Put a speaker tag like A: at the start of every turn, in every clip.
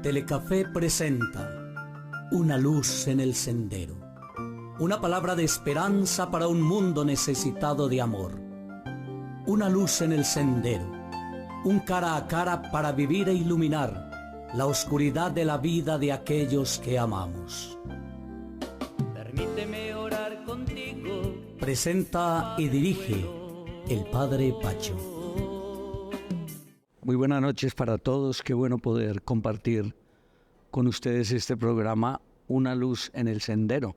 A: Telecafé presenta Una luz en el sendero. Una palabra de esperanza para un mundo necesitado de amor. Una luz en el sendero. Un cara a cara para vivir e iluminar la oscuridad de la vida de aquellos que amamos.
B: Permíteme orar contigo.
A: Presenta y dirige el Padre Pacho.
C: Muy buenas noches para todos, qué bueno poder compartir con ustedes este programa Una luz en el sendero.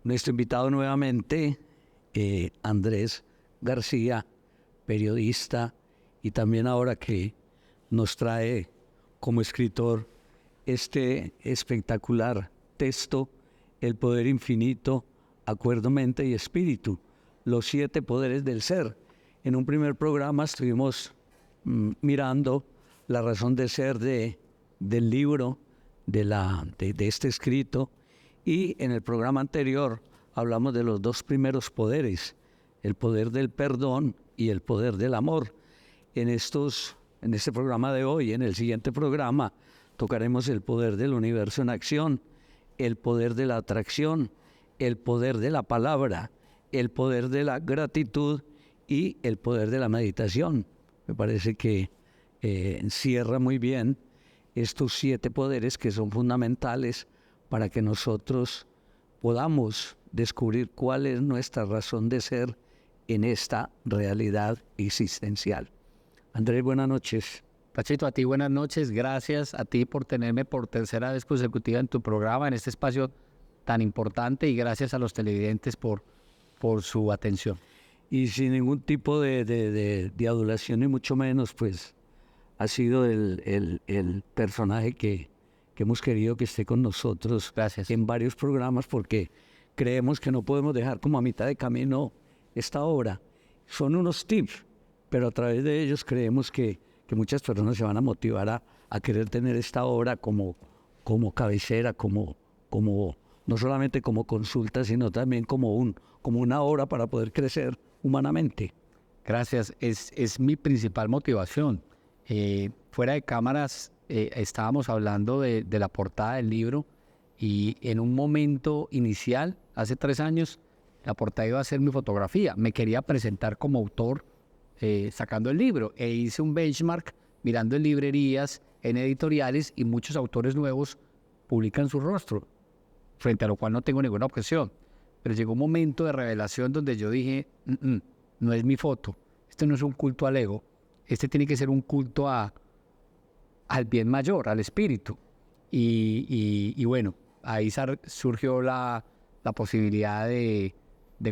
C: Nuestro invitado nuevamente, Andrés García, periodista, y también ahora que nos trae como escritor este espectacular texto, El poder infinito, acuerdo, mente y espíritu, los 7 poderes del ser. En un primer programa estuvimos mirando la razón de ser del libro, de este escrito, y en el programa anterior hablamos de los 2 primeros poderes, el poder del perdón y el poder del amor. En este programa de hoy, en el siguiente programa, tocaremos el poder del universo en acción, el poder de la atracción, el poder de la palabra, el poder de la gratitud y el poder de la meditación. Me parece que encierra muy bien estos 7 poderes que son fundamentales para que nosotros podamos descubrir cuál es nuestra razón de ser en esta realidad existencial. Andrés, buenas noches.
D: Pachito, a ti buenas noches. Gracias a ti por tenerme por tercera vez consecutiva en tu programa, en este espacio tan importante, y gracias a los televidentes por su atención.
C: Y sin ningún tipo de adulación, ni mucho menos, pues ha sido el personaje que hemos querido que esté con nosotros.
D: Gracias.
C: En varios programas, porque creemos que no podemos dejar como a mitad de camino esta obra. Son unos tips, pero a través de ellos creemos que muchas personas se van a motivar a querer tener esta obra como cabecera, como no solamente como consulta, sino también como una obra para poder crecer humanamente.
D: Gracias, es mi principal motivación. Fuera de cámaras estábamos hablando de la portada del libro, y en un momento inicial, hace 3 años, la portada iba a ser mi fotografía. Me quería presentar como autor sacando el libro, e hice un benchmark mirando en librerías, en editoriales, y muchos autores nuevos publican su rostro, frente a lo cual no tengo ninguna objeción. Pero llegó un momento de revelación donde yo dije, no es mi foto, este no es un culto al ego, este tiene que ser un culto al bien mayor, al espíritu. Y bueno, ahí surgió la posibilidad de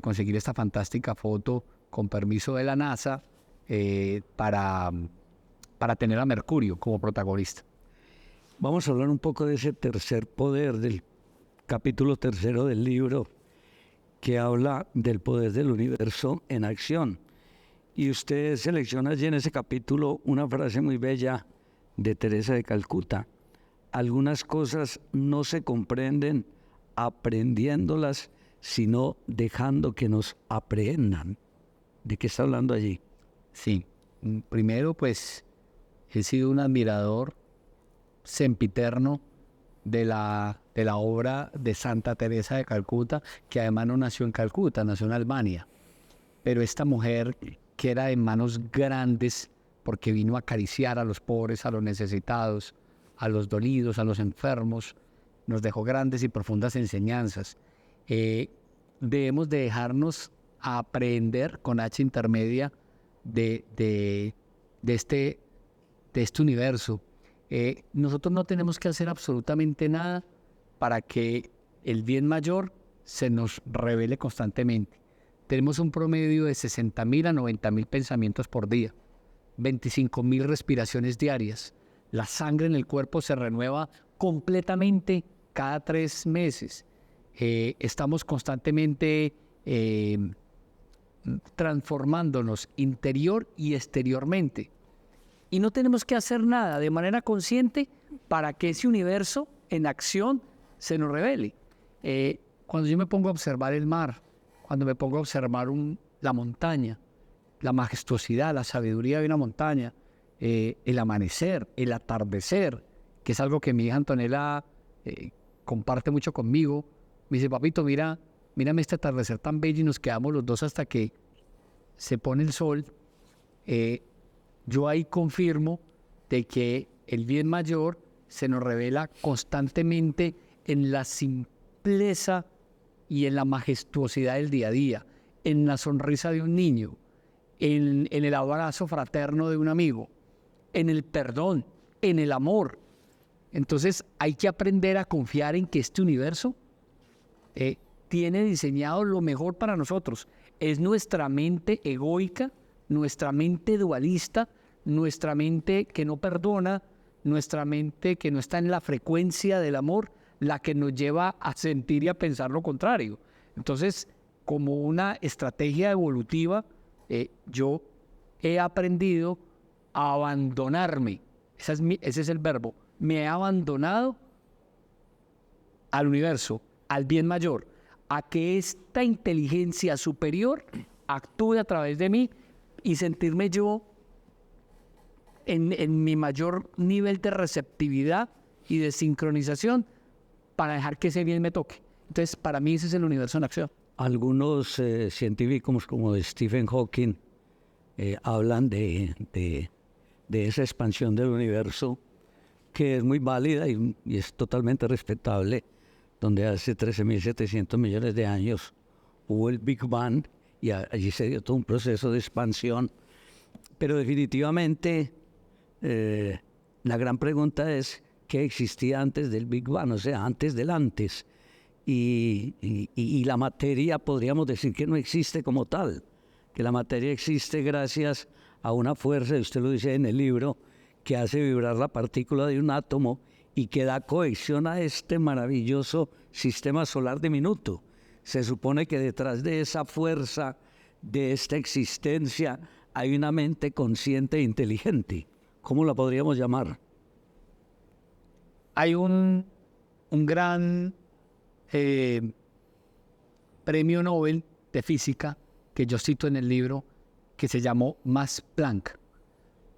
D: conseguir esta fantástica foto con permiso de la NASA para tener a Mercurio como protagonista.
C: Vamos a hablar un poco de ese tercer poder del capítulo 3 del libro, que habla del poder del universo en acción. Y usted selecciona allí en ese capítulo una frase muy bella de Teresa de Calcuta: algunas cosas no se comprenden aprendiéndolas, sino dejando que nos aprehendan. ¿De qué está hablando allí?
D: Sí, primero pues he sido un admirador sempiterno de la obra de Santa Teresa de Calcuta, que además no nació en Calcuta, nació en Albania. Pero esta mujer, que era de manos grandes, porque vino a acariciar a los pobres, a los necesitados, a los dolidos, a los enfermos, nos dejó grandes y profundas enseñanzas. Debemos de dejarnos aprender, con H intermedia, de este universo. Nosotros no tenemos que hacer absolutamente nada para que el bien mayor se nos revele constantemente. Tenemos un promedio de 60.000 a 90.000 pensamientos por día, 25.000 respiraciones diarias. La sangre en el cuerpo se renueva completamente cada 3 meses. Estamos constantemente transformándonos interior y exteriormente. Y no tenemos que hacer nada de manera consciente para que ese universo en acción se nos revele. Cuando yo me pongo a observar el mar, cuando me pongo a observar la montaña, la majestuosidad, la sabiduría de una montaña, el amanecer, el atardecer, que es algo que mi hija Antonella comparte mucho conmigo. Me dice, papito, mírame este atardecer tan bello, y nos quedamos los dos hasta que se pone el sol. Yo ahí confirmo de que el bien mayor se nos revela constantemente en la simpleza y en la majestuosidad del día a día, en la sonrisa de un niño, en el abrazo fraterno de un amigo, en el perdón, en el amor. Entonces hay que aprender a confiar en que este universo tiene diseñado lo mejor para nosotros. Es nuestra mente egoica, nuestra mente dualista, nuestra mente que no perdona, nuestra mente que no está en la frecuencia del amor, la que nos lleva a sentir y a pensar lo contrario. Entonces, como una estrategia evolutiva, yo he aprendido a abandonarme. Ese es el verbo. Me he abandonado al universo, al bien mayor, a que esta inteligencia superior actúe a través de mí y sentirme yo en mi mayor nivel de receptividad y de sincronización para dejar que ese bien me toque. Entonces, para mí ese es el universo en acción.
C: Algunos científicos como Stephen Hawking hablan de esa expansión del universo, que es muy válida y es totalmente respetable, donde hace 13.700 millones de años hubo el Big Bang y allí se dio todo un proceso de expansión. Pero definitivamente la gran pregunta es ¿qué existía antes del Big Bang? O sea, antes del antes. Y la materia podríamos decir que no existe como tal, que la materia existe gracias a una fuerza, y usted lo dice en el libro, que hace vibrar la partícula de un átomo y que da cohesión a este maravilloso sistema solar diminuto. Se supone que detrás de esa fuerza, de esta existencia, hay una mente consciente e inteligente. ¿Cómo la podríamos llamar?
D: Hay un gran premio Nobel de física que yo cito en el libro, que se llamó Max Planck.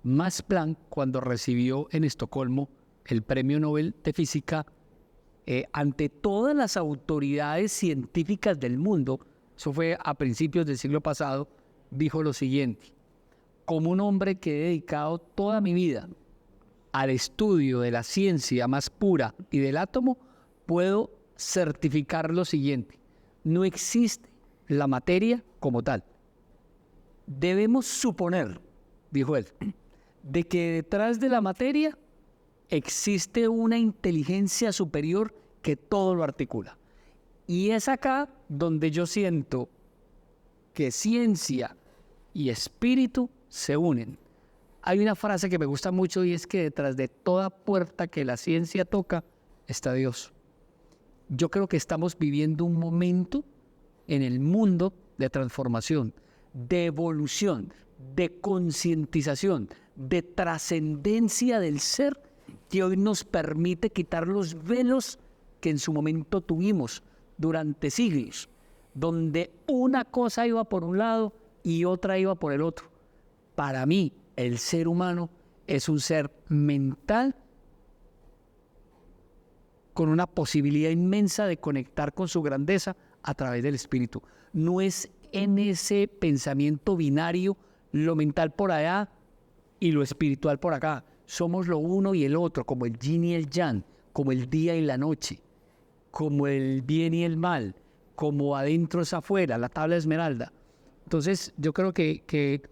D: Max Planck, cuando recibió en Estocolmo el premio Nobel de física, ante todas las autoridades científicas del mundo, eso fue a principios del siglo pasado, dijo lo siguiente: como un hombre que he dedicado toda mi vida al estudio de la ciencia más pura y del átomo, puedo certificar lo siguiente: no existe la materia como tal. Debemos suponer, dijo él, de que detrás de la materia existe una inteligencia superior que todo lo articula. Y es acá donde yo siento que ciencia y espíritu se unen. Hay una frase que me gusta mucho y es que detrás de toda puerta que la ciencia toca está Dios. Yo creo que estamos viviendo un momento en el mundo de transformación, de evolución, de concientización, de trascendencia del ser, que hoy nos permite quitar los velos que en su momento tuvimos durante siglos, donde una cosa iba por un lado y otra iba por el otro. Para mí, el ser humano es un ser mental con una posibilidad inmensa de conectar con su grandeza a través del espíritu. No es en ese pensamiento binario, lo mental por allá y lo espiritual por acá. Somos lo uno y el otro, como el yin y el yang, como el día y la noche, como el bien y el mal, como adentro es afuera, la tabla de esmeralda. Entonces, yo creo que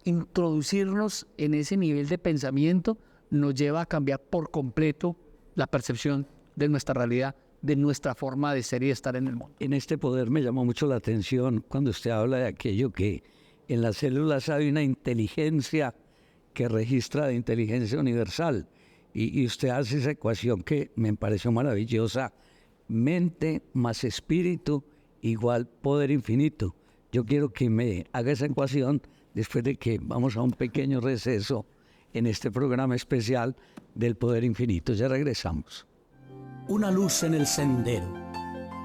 D: introducirnos en ese nivel de pensamiento nos lleva a cambiar por completo la percepción de nuestra realidad, de nuestra forma de ser y de estar en el mundo.
C: En este poder me llamó mucho la atención cuando usted habla de aquello que en las células hay una inteligencia que registra de inteligencia universal. Y usted hace esa ecuación que me pareció maravillosa: mente más espíritu igual poder infinito. Yo quiero que me haga esa ecuación después de que vamos a un pequeño receso en este programa especial del poder infinito. Ya regresamos.
A: Una luz en el sendero,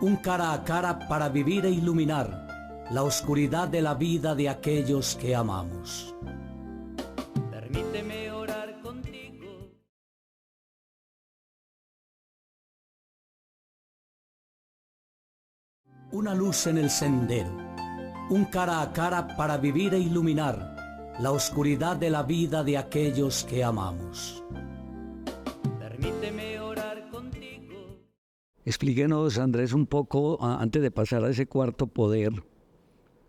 A: un cara a cara para vivir e iluminar la oscuridad de la vida de aquellos que amamos.
B: Permíteme orar contigo.
A: Una luz en el sendero, un cara a cara para vivir e iluminar la oscuridad de la vida de aquellos que amamos.
B: Permíteme orar contigo.
C: Explíquenos, Andrés, un poco, antes de pasar a ese cuarto poder,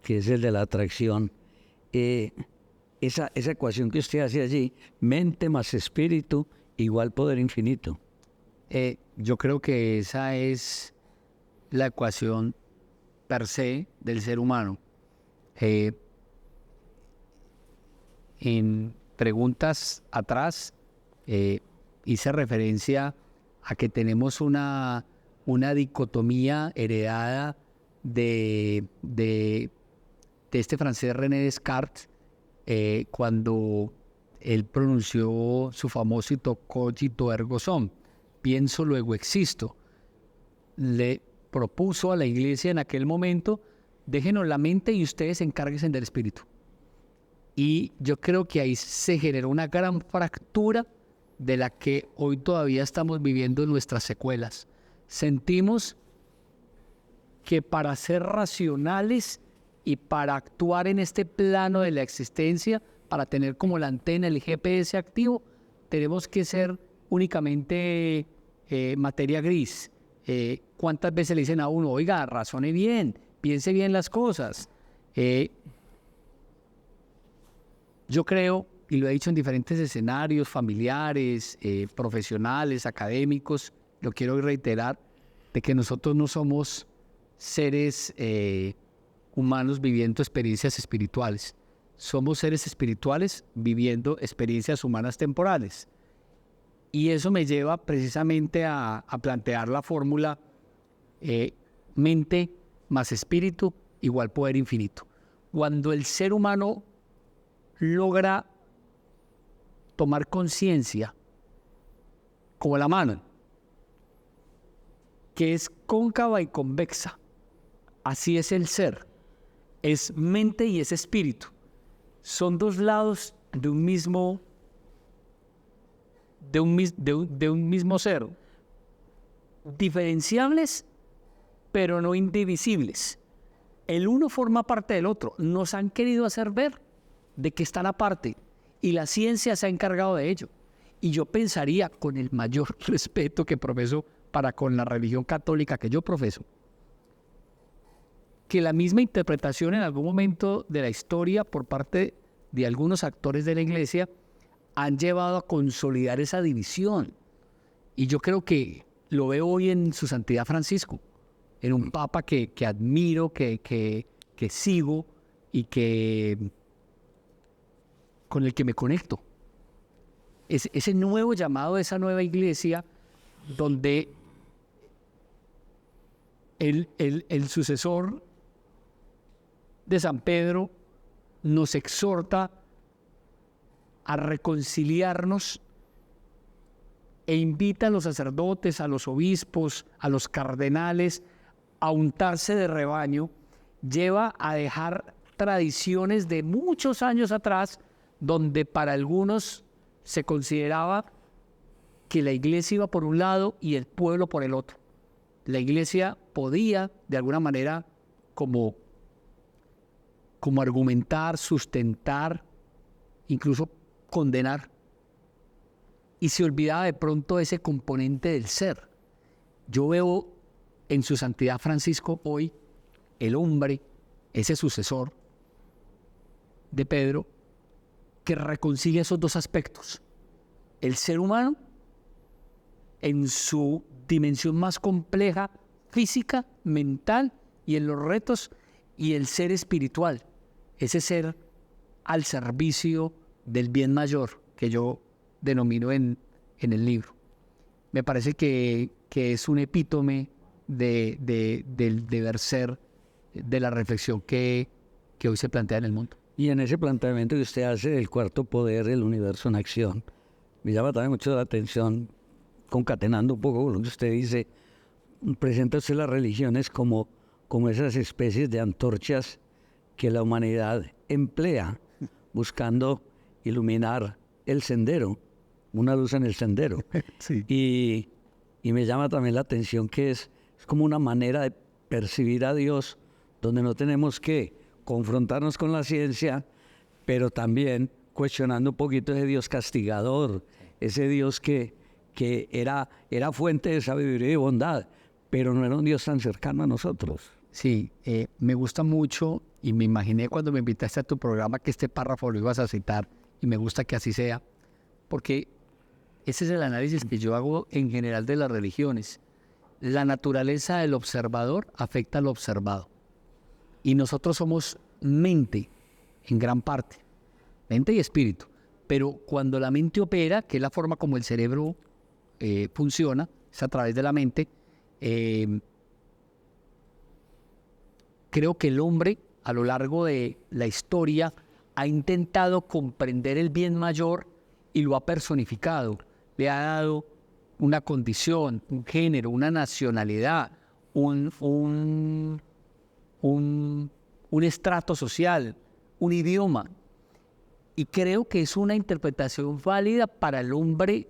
C: que es el de la atracción, esa ecuación que usted hace allí, mente más espíritu igual poder infinito.
D: Yo creo que esa es la ecuación per se del ser humano. En preguntas atrás hice referencia a que tenemos una dicotomía heredada de este francés René Descartes cuando él pronunció su famoso cogito ergo sum, pienso luego existo. Le propuso a la iglesia en aquel momento, déjenos la mente y ustedes encárguense del espíritu. Y yo creo que ahí se generó una gran fractura de la que hoy todavía estamos viviendo nuestras secuelas. Sentimos que para ser racionales y para actuar en este plano de la existencia, para tener como la antena, el GPS activo, tenemos que ser únicamente materia gris. ¿Cuántas veces le dicen a uno, oiga, razone bien, piense bien las cosas? Yo creo, y lo he dicho en diferentes escenarios familiares, profesionales, académicos, lo quiero reiterar, de que nosotros no somos seres humanos viviendo experiencias espirituales. Somos seres espirituales viviendo experiencias humanas temporales. Y eso me lleva precisamente a plantear la fórmula mente más espíritu igual poder infinito. Cuando el ser humano logra tomar conciencia, como la mano, que es cóncava y convexa, así es el ser, es mente y es espíritu. Son dos lados de un mismo ser, diferenciables, pero no indivisibles. El uno forma parte del otro. Nos han querido hacer ver de que están aparte y la ciencia se ha encargado de ello. Y yo pensaría, con el mayor respeto que profeso para con la religión católica que yo profeso, que la misma interpretación en algún momento de la historia por parte de algunos actores de la iglesia han llevado a consolidar esa división. Y yo creo que lo veo hoy en su santidad Francisco, en un papa que admiro, que sigo y con el que me conecto. Ese nuevo llamado de esa nueva iglesia donde el sucesor de San Pedro nos exhorta a reconciliarnos e invita a los sacerdotes, a los obispos, a los cardenales a untarse de rebaño, lleva a dejar tradiciones de muchos años atrás donde para algunos se consideraba que la iglesia iba por un lado y el pueblo por el otro. La iglesia podía, de alguna manera, como argumentar, sustentar, incluso condenar. Y se olvidaba de pronto ese componente del ser. Yo veo en su santidad Francisco hoy el hombre, ese sucesor de Pedro, que reconcilia esos dos aspectos. El ser humano en su dimensión más compleja, física, mental y en los retos, y el ser espiritual, ese ser al servicio del bien mayor que yo denomino en el libro. Me parece que es un epítome del deber ser, de la reflexión que hoy se plantea en el mundo.
C: Y en ese planteamiento que usted hace del cuarto poder, el universo en acción, me llama también mucho la atención, concatenando un poco lo que usted dice, presenta usted las religiones como esas especies de antorchas que la humanidad emplea buscando iluminar el sendero, una luz en el sendero.
D: Sí.
C: Y me llama también la atención que es como una manera percibir a Dios, donde no tenemos que confrontarnos con la ciencia, pero también cuestionando un poquito ese Dios castigador, ese Dios que era fuente de sabiduría y bondad, pero no era un Dios tan cercano a nosotros.
D: Sí, me gusta mucho y me imaginé cuando me invitaste a tu programa que este párrafo lo ibas a citar y me gusta que así sea, porque ese es el análisis que yo hago en general de las religiones. La naturaleza del observador afecta al observado y nosotros somos mente en gran parte, mente y espíritu, pero cuando la mente opera, que es la forma como el cerebro funciona, es a través de la mente, creo que el hombre a lo largo de la historia ha intentado comprender el bien mayor y lo ha personificado. Le ha dado una condición, un género, una nacionalidad, un estrato social, un idioma. Y creo que es una interpretación válida para el hombre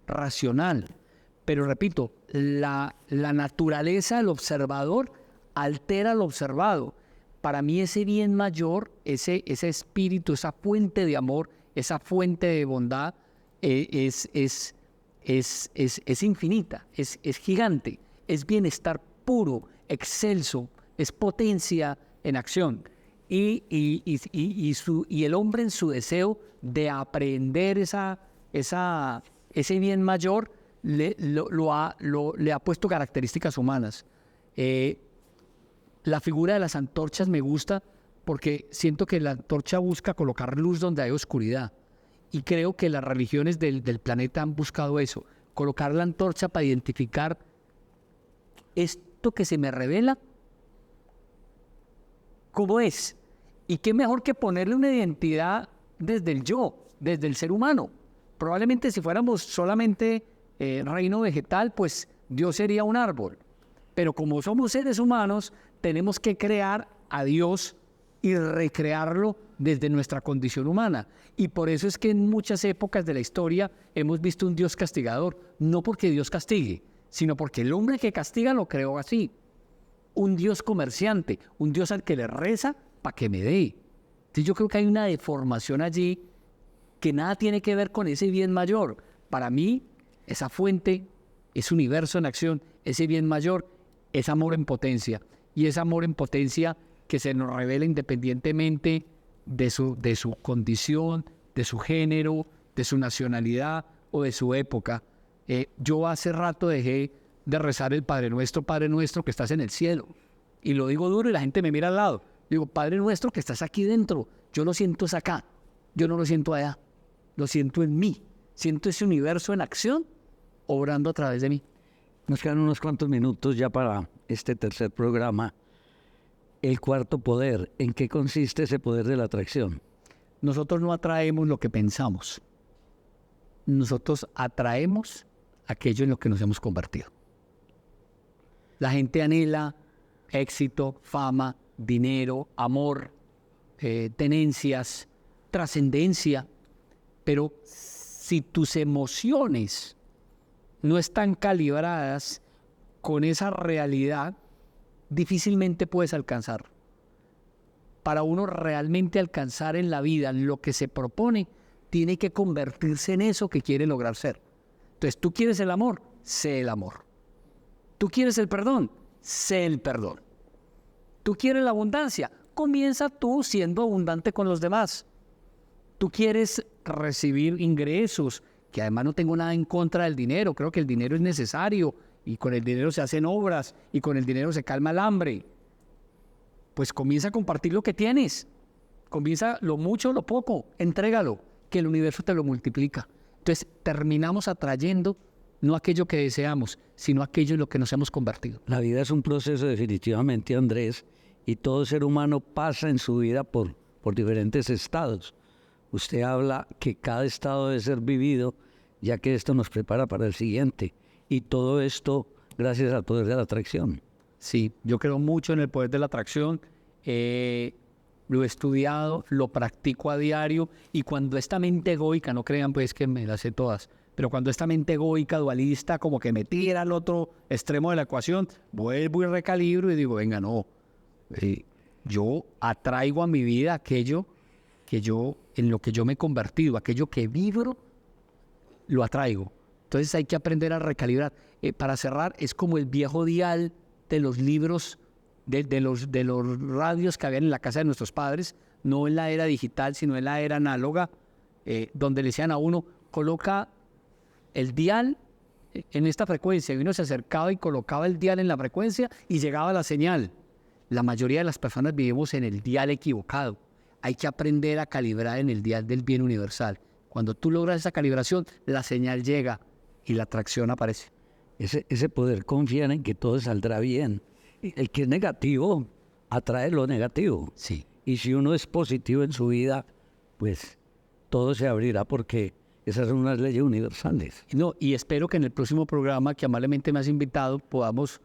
D: racional. Pero repito, la naturaleza del observador altera al observado. Para mí ese bien mayor, ese espíritu, esa fuente de amor, esa fuente de bondad es infinita, es gigante, es bienestar puro, excelso, es potencia en acción. Y el hombre en su deseo de aprender ese bien mayor le ha puesto características humanas. La figura de las antorchas me gusta porque siento que la antorcha busca colocar luz donde hay oscuridad. Y creo que las religiones del planeta han buscado eso, colocar la antorcha para identificar esto que se me revela, cómo es. Y qué mejor que ponerle una identidad desde el yo, desde el ser humano. Probablemente si fuéramos solamente reino vegetal, pues Dios sería un árbol. Pero como somos seres humanos, tenemos que crear a Dios y recrearlo desde nuestra condición humana. Y por eso es que en muchas épocas de la historia hemos visto un Dios castigador, no porque Dios castigue, sino porque el hombre que castiga lo creó así. Un Dios comerciante, un Dios al que le reza para que me dé. Entonces yo creo que hay una deformación allí que nada tiene que ver con ese bien mayor. Para mí, esa fuente, ese universo en acción, ese bien mayor, es amor en potencia. Y es amor en potencia que se nos revela independientemente de su condición, de su género, de su nacionalidad o de su época. Yo hace rato dejé de rezar el Padre Nuestro que estás en el cielo. Y lo digo duro y la gente me mira al lado. Digo, Padre Nuestro que estás aquí dentro. Yo lo siento es acá. Yo no lo siento allá. Lo siento en mí. Siento ese universo en acción obrando a través de mí.
C: Nos quedan unos cuantos minutos ya para este tercer programa. El cuarto poder, ¿en qué consiste ese poder de la atracción?
D: Nosotros no atraemos lo que pensamos. Nosotros atraemos aquello en lo que nos hemos convertido. La gente anhela éxito, fama, dinero, amor, tenencias, trascendencia. Pero si tus emociones no están calibradas con esa realidad, difícilmente puedes alcanzar. Para uno realmente alcanzar en la vida lo que se propone, tiene que convertirse en eso que quiere lograr ser. Entonces, tú quieres el amor, sé el amor. Tú quieres el perdón, sé el perdón. Tú quieres la abundancia, comienza tú siendo abundante con los demás. Tú quieres recibir ingresos, que además no tengo nada en contra del dinero, creo que el dinero es necesario y con el dinero se hacen obras y con el dinero se calma el hambre. Pues comienza a compartir lo que tienes, comienza lo mucho o lo poco, entrégalo, que el universo te lo multiplica. Entonces terminamos atrayendo no aquello que deseamos, sino aquello en lo que nos hemos convertido.
C: La vida es un proceso definitivamente, Andrés, y todo ser humano pasa en su vida por diferentes estados. Usted habla que cada estado debe ser vivido, ya que esto nos prepara para el siguiente. Y todo esto gracias al poder de la atracción.
D: Sí, yo creo mucho en el poder de la atracción. Lo he estudiado, lo practico a diario. Y cuando esta mente egoica, no crean pues que me las sé todas, Pero cuando esta mente egoica, dualista, como que me tira al otro extremo de la ecuación, vuelvo y recalibro y digo, venga, no, yo atraigo a mi vida aquello en lo que yo me he convertido, aquello que vibro, lo atraigo. Entonces hay que aprender a recalibrar. Para cerrar, es como el viejo dial de los libros, de los radios que habían en la casa de nuestros padres, no en la era digital, sino en la era análoga, donde le decían a uno, coloca el dial en esta frecuencia, y uno se acercaba y colocaba el dial en la frecuencia y llegaba la señal. La mayoría de las personas vivimos en el dial equivocado. Hay que aprender a calibrar en el dial del bien universal. Cuando tú logras esa calibración, la señal llega y la atracción aparece.
C: Ese poder confiar en que todo saldrá bien. El que es negativo atrae lo negativo.
D: Sí.
C: Y si uno es positivo en su vida, pues todo se abrirá porque esas son unas leyes universales.
D: No, y espero que en el próximo programa que amablemente me has invitado podamos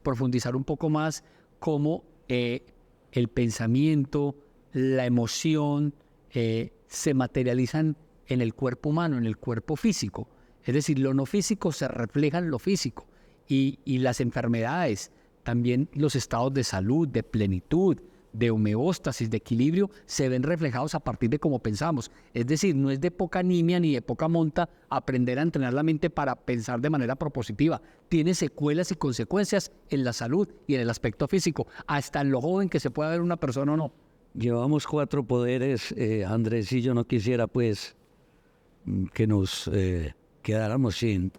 D: profundizar un poco más cómo el pensamiento, la emoción se materializan en el cuerpo humano, en el cuerpo físico. Es decir, lo no físico se refleja en lo físico. Y las enfermedades, también los estados de salud, de plenitud, de homeostasis, de equilibrio, se ven reflejados a partir de cómo pensamos. Es decir, no es de poca anemia ni de poca monta aprender a entrenar la mente para pensar de manera propositiva. Tiene secuelas y consecuencias en la salud y en el aspecto físico, hasta en lo joven que se pueda ver una persona o no.
C: Llevamos 4 poderes, Andrés, y yo no quisiera pues que nos quedáramos sin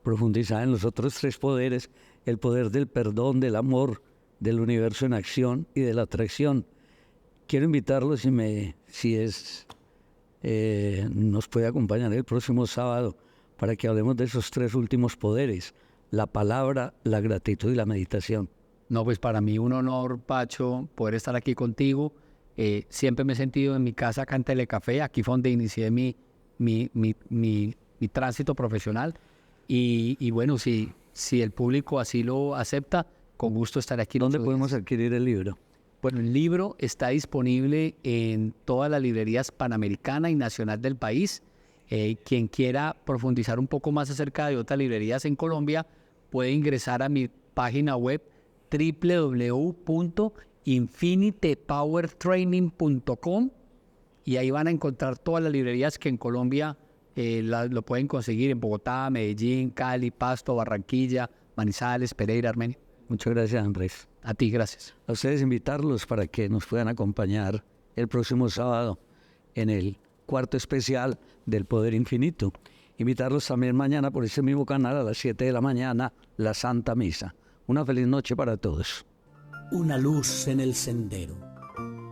C: profundizar en los otros 3 poderes, el poder del perdón, del amor, del universo en acción y de la atracción. Quiero invitarlos nos puede acompañar el próximo sábado para que hablemos de esos 3 últimos poderes, la palabra, la gratitud y la meditación.
D: No, pues para mí un honor, Pacho, poder estar aquí contigo. Siempre me he sentido en mi casa acá en Telecafé, aquí fue donde inicié mi tránsito profesional. Y bueno, si el público así lo acepta, con gusto estaré aquí.
C: ¿Dónde podemos adquirir el libro?
D: Bueno, el libro está disponible en todas las librerías panamericana y nacional del país. Quien quiera profundizar un poco más acerca de otras librerías en Colombia puede ingresar a mi página web www.infinitepowertraining.com y ahí van a encontrar todas las librerías que en Colombia lo pueden conseguir en Bogotá, Medellín, Cali, Pasto, Barranquilla, Manizales, Pereira, Armenia.
C: Muchas gracias, Andrés.
D: A ti, gracias.
C: A ustedes invitarlos para que nos puedan acompañar el próximo sábado en el cuarto especial del Poder Infinito. Invitarlos también mañana por ese mismo canal a las 7 de la mañana, la Santa Misa. Una feliz noche para todos.
A: Una luz en el sendero.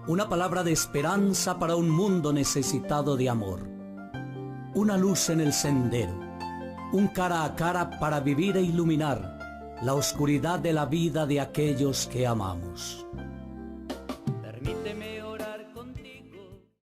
A: Una palabra de esperanza para un mundo necesitado de amor. Una luz en el sendero. Un cara a cara para vivir e iluminar la oscuridad de la vida de aquellos que amamos.